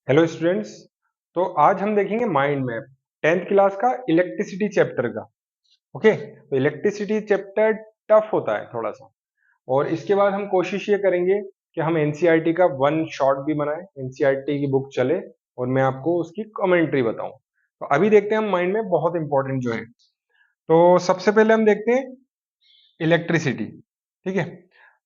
Hello students. तो आज हम देखेंगे माइंड मैप 10th क्लास का इलेक्ट्रिसिटी चैप्टर का। ओके, तो इलेक्ट्रिसिटी चैप्टर टफ होता है थोड़ा सा, और इसके बाद हम कोशिश ये करेंगे कि हम एनसीईआरटी का वन शॉट भी बनाएं, एनसीईआरटी की बुक चले और मैं आपको उसकी कमेंट्री बताऊं। तो अभी देखते हैं हम माइंड मैप, बहुत इंपॉर्टेंट जो है। तो सबसे पहले हम देखते हैं इलेक्ट्रिसिटी। ठीक है,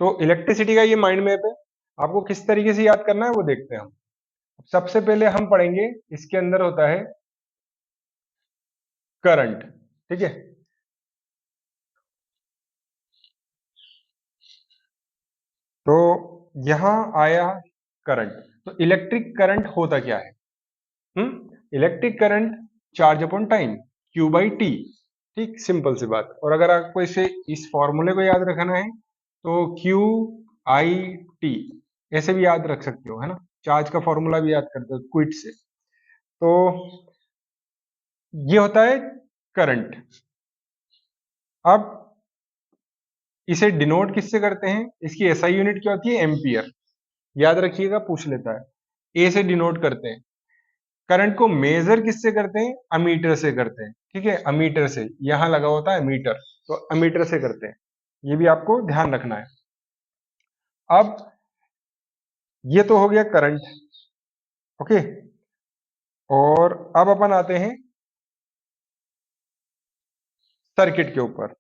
तो इलेक्ट्रिसिटी का ये माइंड मैप है। आपको किस तरीके से याद करना है वो देखते हैं हम। सबसे पहले हम पढ़ेंगे, इसके अंदर होता है करंट। ठीक है, तो यहां आया करंट। तो इलेक्ट्रिक करंट होता क्या है? Electric current charge upon time, Q by T. ठीक, सिंपल सी बात। और अगर आपको इसे इस फॉर्मूले को याद रखना है तो क्यू आई टी ऐसे भी याद रख सकते हो, है ना। चार्ज का फॉर्मूला भी याद करते हो क्विट से। तो ये होता है करंट। अब इसे डिनोट किससे करते हैं? इसकी एसआई यूनिट क्या होती है? एम्पियर। याद रखिएगा, पूछ लेता है। ए से डिनोट करते हैं। करंट को मेजर किससे करते हैं? अमीटर से करते हैं। ठीक है, अमीटर से, यहां लगा होता है मीटर, तो अमीटर से करते हैं। ये भी आपको ध्यान रखना है। अब ये तो हो गया करंट। ओके, और अब अपन आते हैं सर्किट के ऊपर।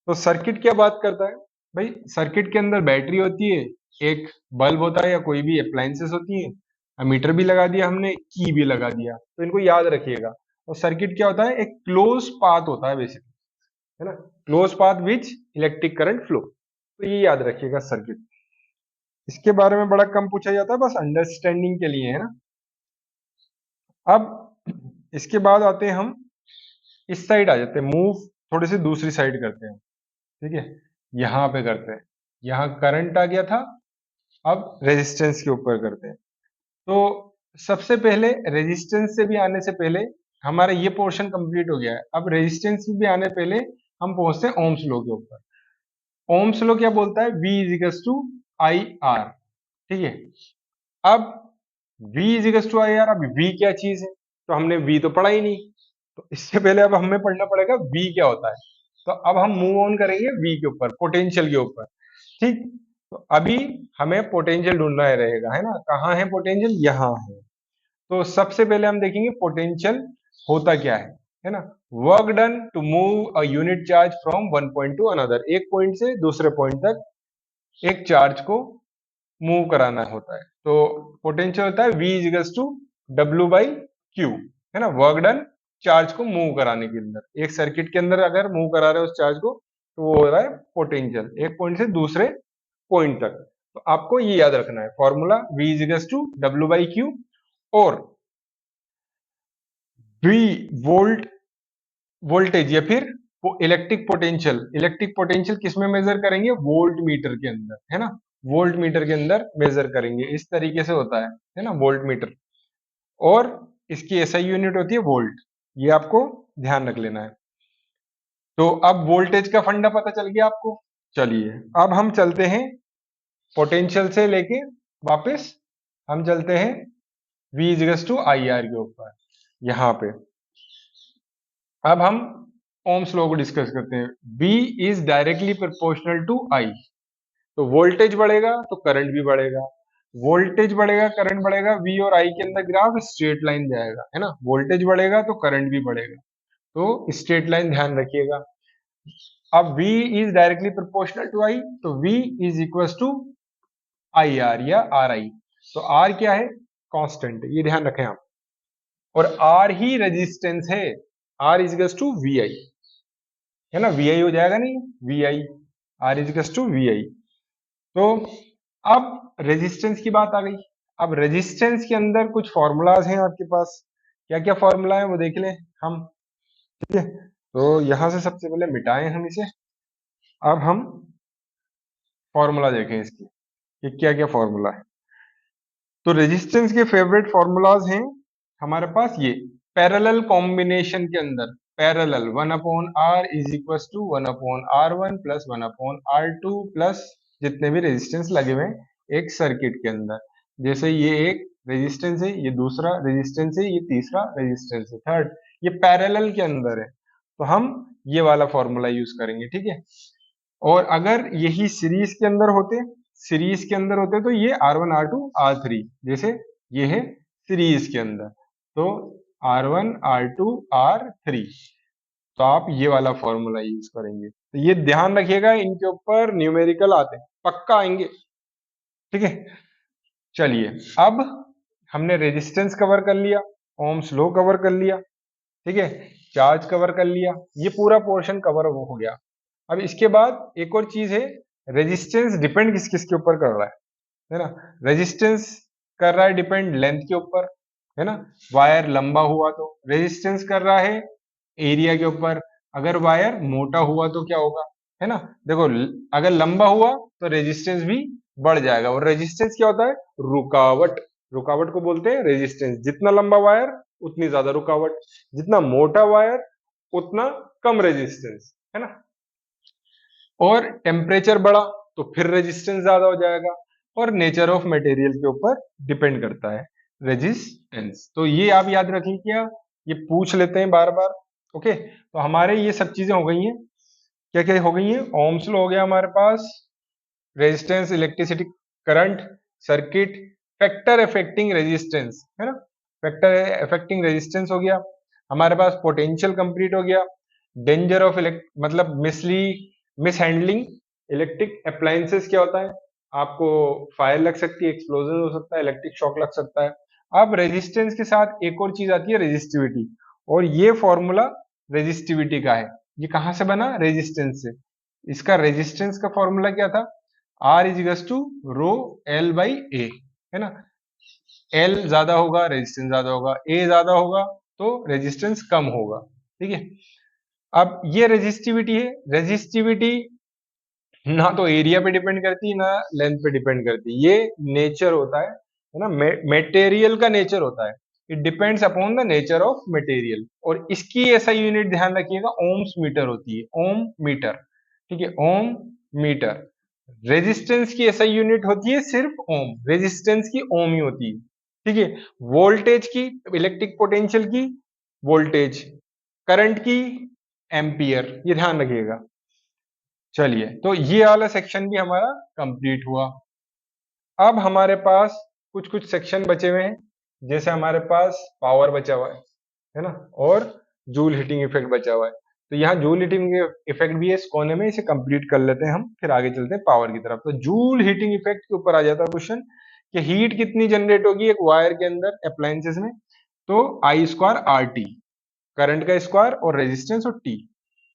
तो सर्किट क्या बात करता है भाई? सर्किट के अंदर बैटरी होती है, एक बल्ब होता है या कोई भी अप्लायंसेस होती है, मीटर भी लगा दिया हमने, की भी लगा दिया, तो इनको याद रखिएगा। और सर्किट क्या होता है? एक क्लोज पाथ होता है बेसिकली, है ना। Close path which electric current flow, तो ये याद रखिएगा सर्किट। इसके बारे में बड़ा कम पूछा जाता है, बस अंडरस्टैंडिंग के लिए, है ना। अब इसके बाद आते हैं हम इस साइड आ जाते हैं, मूव थोड़े से दूसरी साइड करते हैं। ठीक है, यहां पे करते हैं। यहां करंट आ गया था, अब रेजिस्टेंस के ऊपर करते हैं। तो सबसे पहले रेजिस्टेंस से भी आने से पहले हमारा ये पोर्शन कंप्लीट हो गया है। अब रेजिस्टेंस भी आने पहले हम पहुंचते हैं ओम्स लॉ के ऊपर। ओम्स लॉ क्या बोलता है? V equals to I R. ठीक है, अब V equals to I R. अब V क्या चीज है? तो हमने V तो पढ़ा ही नहीं, तो इससे पहले अब हमें पढ़ना पड़ेगा V क्या होता है। तो अब हम मूव ऑन करेंगे V के ऊपर, पोटेंशियल के ऊपर। ठीक, तो अभी हमें पोटेंशियल ढूंढना रहेगा, है ना। कहाँ है पोटेंशियल? यहाँ है। तो सबसे पहले हम देखेंगे पोटेंशियल होता क्या है ना। Work done to move a unit charge from one point to another, एक पॉइंट से दूसरे पॉइंट तक एक चार्ज को मूव कराना होता है। तो पोटेंशियल होता है V equals to W by Q, है ना। वर्क डन चार्ज को मूव कराने के अंदर, एक सर्किट के अंदर अगर मूव करा रहे हो उस चार्ज को, तो वो हो रहा है पोटेंशियल, एक पॉइंट से दूसरे पॉइंट तक। तो आपको ये याद रखना है formula, V equals to W by Q. और V वोल्ट, वोल्टेज या फिर वो इलेक्ट्रिक पोटेंशियल किस में मेजर करेंगे? वोल्ट मीटर के अंदर, है ना। वोल्ट मीटर के अंदर मेजर करेंगे, इस तरीके से होता है ना, वोल्ट मीटर। और इसकी एसआई यूनिट होती है वोल्ट, ये आपको ध्यान रख लेना है। तो अब वोल्टेज का फंडा पता चल गया आपको। चलिए अब हम चलते हैं पोटेंशियल से लेके वापस हम चलते हैं V equals to I R के ऊपर। यहां पे अब हम ओम्स लॉ को डिस्कस करते हैं। V is directly proportional to I। तो वोल्टेज बढ़ेगा तो करंट भी बढ़ेगा, वोल्टेज बढ़ेगा करंट बढ़ेगा, V और I के अंदर ग्राफ स्ट्रेट लाइन जाएगा, है ना। वोल्टेज बढ़ेगा तो करंट भी बढ़ेगा, तो स्ट्रेट लाइन ध्यान रखिएगा। अब V is directly proportional to I, तो V is equal to I R या आर आई। तो R क्या है? कांस्टेंट है, ये ध्यान रखें आप। और R ही रेजिस्टेंस है, R is equal to V I, है ना। वी आई हो जाएगा नहीं, V I, R is to V I. तो अब रेजिस्टेंस की बात आ गई। अब रेजिस्टेंस के अंदर कुछ फॉर्मूलाज हैं आपके पास, क्या क्या फॉर्मूला है वो देख लें हम। ठीक है, तो यहां से सबसे पहले मिटाएं हम इसे। अब हम फॉर्मूला देखें इसकी कि क्या क्या फॉर्मूला है। तो रेजिस्टेंस के फेवरेट फॉर्मूलाज हैं हमारे पास ये, पैरेलल कॉम्बिनेशन के अंदर parallel 1/r is equal to 1/r1 plus 1/r2 plus जितने भी रेजिस्टेंस लगे हुए हैं एक सर्किट के अंदर। जैसे ये एक रेजिस्टेंस है, ये दूसरा रेजिस्टेंस है, ये तीसरा रेजिस्टेंस है, थर्ड, ये पैरेलल के अंदर है, तो हम ये वाला फॉर्मूला यूज करेंगे, ठीक है। और अगर यही सीरीज के अंदर होते तो ये R1 R2 R3, जैसे ये है सीरीज के अंदर, तो R1 R2 R3, तो आप ये वाला फॉर्मूला यूज करेंगे। तो ये ध्यान रखिएगा, इनके ऊपर न्यूमेरिकल आते हैं, पक्का आएंगे, ठीक है। चलिए, अब हमने रेजिस्टेंस कवर कर लिया, ओम्स लॉ कवर कर लिया, ठीक है, चार्ज कवर कर लिया, ये पूरा पोर्शन कवर हो गया। अब इसके बाद एक और चीज है, रेजिस्टेंस डिपेंड किस किस के ऊपर कर रहा है ना। रेजिस्टेंस कर रहा है डिपेंड लेंथ के ऊपर, है ना। वायर लंबा हुआ तो रेजिस्टेंस कर रहा है एरिया के ऊपर, अगर वायर मोटा हुआ तो क्या होगा, है ना। देखो, अगर लंबा हुआ तो रेजिस्टेंस भी बढ़ जाएगा, और रेजिस्टेंस क्या होता है, रुकावट, रुकावट को बोलते हैं रेजिस्टेंस। जितना लंबा वायर उतनी ज्यादा रुकावट, जितना मोटा वायर उतना कम रेजिस्टेंस, है ना। और टेम्परेचर बढ़ा तो फिर रेजिस्टेंस ज्यादा हो जाएगा, और नेचर ऑफ मटेरियल के ऊपर डिपेंड करता है रेजिस्टेंस। तो ये आप याद रखिए, क्या ये पूछ लेते हैं बार बार, ओके। तो हमारे ये सब चीजें हो गई हैं, क्या क्या हो गई हैं, ओम्स लॉ हो गया हमारे पास, resistance, electricity, current, circuit, factor affecting resistance, है ना, फैक्टर अफेक्टिंग रेजिस्टेंस हो गया हमारे पास, पोटेंशियल कंप्लीट हो गया, डेंजर ऑफ मतलब मिस हैंडलिंग इलेक्ट्रिक अप्लायंसेस क्या होता है, आपको फायर लग सकती है, एक्सप्लोजन हो सकता है, इलेक्ट्रिक शॉक लग सकता है। अब रेजिस्टेंस के साथ एक और चीज आती है, रेजिस्टिविटी, और ये फॉर्मूला रेजिस्टिविटी का है। ये कहां से बना, रेजिस्टेंस से। इसका रेजिस्टेंस का फॉर्मूला क्या था, R is to rho L by A, है ना। एल ज्यादा होगा रेजिस्टेंस ज्यादा होगा, ए ज्यादा होगा तो रेजिस्टेंस कम होगा, ठीक है। अब ये रेजिस्टिविटी है, रेजिस्टिविटी ना तो एरिया पे डिपेंड करती ना लेंथ पे डिपेंड करती, ये नेचर होता है ना, मटेरियल का नेचर होता है। It depends upon the nature of material, और इसकी ऐसा यूनिट ध्यान रखिएगा, ओम्स मीटर होती है, ओम मीटर, ठीक है, ओम मीटर। रेजिस्टेंस की ऐसा यूनिट होती है सिर्फ ओम, रेजिस्टेंस की ओम ही होती है, ठीक है। वोल्टेज की, इलेक्ट्रिक पोटेंशियल की वोल्टेज, करंट की एम्पियर, ये ध्यान रखिएगा। चलिए, तो ये वाला सेक्शन भी हमारा कंप्लीट हुआ। अब हमारे पास कुछ कुछ सेक्शन बचे हुए हैं, जैसे हमारे पास पावर बचा हुआ है ना, और जूल हीटिंग इफेक्ट बचा हुआ है। तो यहाँ जूल हीटिंग इफेक्ट भी है इस कोने में, इसे कंप्लीट कर लेते हैं हम, फिर आगे चलते हैं पावर की तरफ। तो जूल हीटिंग इफेक्ट के ऊपर आ जाता है क्वेश्चन कि हीट कितनी जनरेट होगी एक वायर के अंदर अप्लायंसेस में, तो आई स्क्वायर आर टी, करंट का स्क्वायर और रेजिस्टेंस और टी,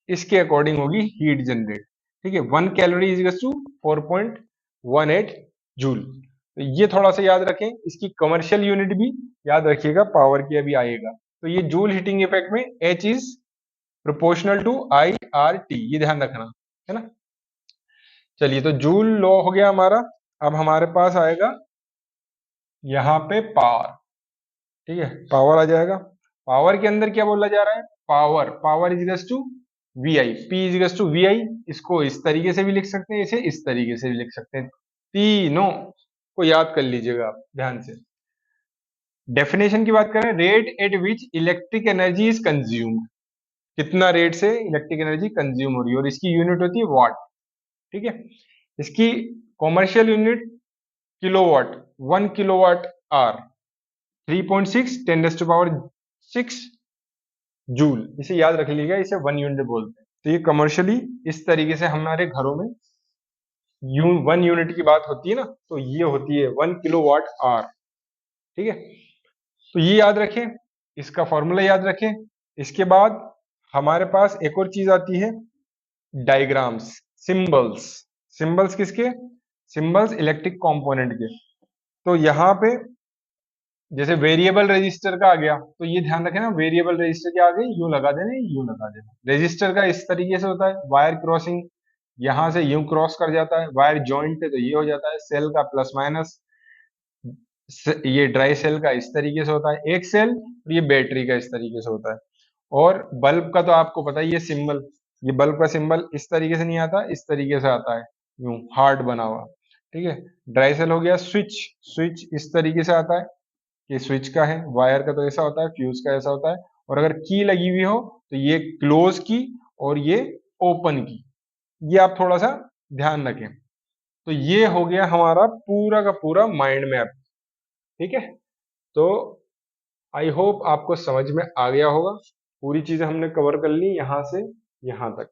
इसके अकॉर्डिंग होगी हीट जनरेट, ठीक है। 1 कैलोरी इज टू 4.18 जूल। तो ये थोड़ा सा याद रखें, इसकी कमर्शियल यूनिट भी याद रखिएगा, पावर की अभी आएगा। तो ये जूल हीटिंग इफेक्ट में H is proportional to I R T, ये ध्यान रखना, है ना। चलिए, तो जूल लॉ हो गया हमारा। अब हमारे पास आएगा यहाँ पे पावर, ठीक है, पावर आ जाएगा। पावर के अंदर क्या बोला जा रहा है, power, power is to V I, P is to V I. इसको इस तरीके से भी लिख सकते हैं, इसे इस तरीके से भी लिख सकते हैं, तीनों को याद कर लीजिएगा आप ध्यान से। डेफिनेशन की बात करें, rate at which electric energy is consumed, कितना रेट से इलेक्ट्रिक एनर्जी कंज्यूम हो रही है, और इसकी यूनिट होती है वाट, ठीक है। इसकी commercial unit kilowatt, 1 kilowatt hour, 3.6 10⁻⁶ joule, इसे याद रख लीजिएगा, इसे 1 यूनिट बोलते हैं। तो ये कमर्शियली इस तरीके से हमारे घरों में 1 यूनिट की बात होती है ना, तो ये होती है 1 किलोवाट आर, ठीक है। तो ये याद रखें, इसका फॉर्मूला याद रखें। इसके बाद हमारे पास एक और चीज आती है, डायग्राम्स, सिंबल्स। सिंबल्स किसके, सिंबल्स इलेक्ट्रिक कंपोनेंट के। तो यहाँ पे जैसे वेरिएबल रजिस्टर का आ गया, तो ये ध्यान रखें ना, वेरिएबल रजिस्टर के आगे यूं लगा देना, यूं लगा देना। रजिस्टर का इस तरीके से होता है, वायर क्रॉसिंग यहां से यूं क्रॉस कर जाता है, वायर जॉइंट है तो ये हो जाता है, सेल का प्लस माइनस, ये ड्राई सेल का इस तरीके से होता है एक सेल, और ये बैटरी का इस तरीके से होता है। और बल्ब का तो आपको पता ही है सिंबल, ये बल्ब का सिंबल इस तरीके से नहीं आता, इस तरीके से आता है, यूं हार्ट बना हुआ, ठीक है। ड्राई सेल हो गया, स्विच, स्विच इस तरीके से आता है, ये स्विच का है, वायर का तो ऐसा होता है, फ्यूज का ऐसा होता है, और अगर की लगी हुई हो तो ये क्लोज की और ये ओपन की, ये आप थोड़ा सा ध्यान रखें। तो ये हो गया हमारा पूरा का पूरा माइंड मैप। ठीक है, तो आई होप आपको समझ में आ गया होगा। पूरी चीजें हमने कवर कर ली यहां से यहां तक।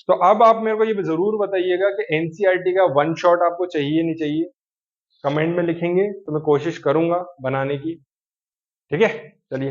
तो अब आप मेरे को ये जरूर बताइएगा कि एनसीईआरटी का वन शॉट आपको चाहिए नहीं चाहिए। कमेंट में लिखेंगे तो मैं कोशिश करूंगा बनाने की। ठीक है, चलिए।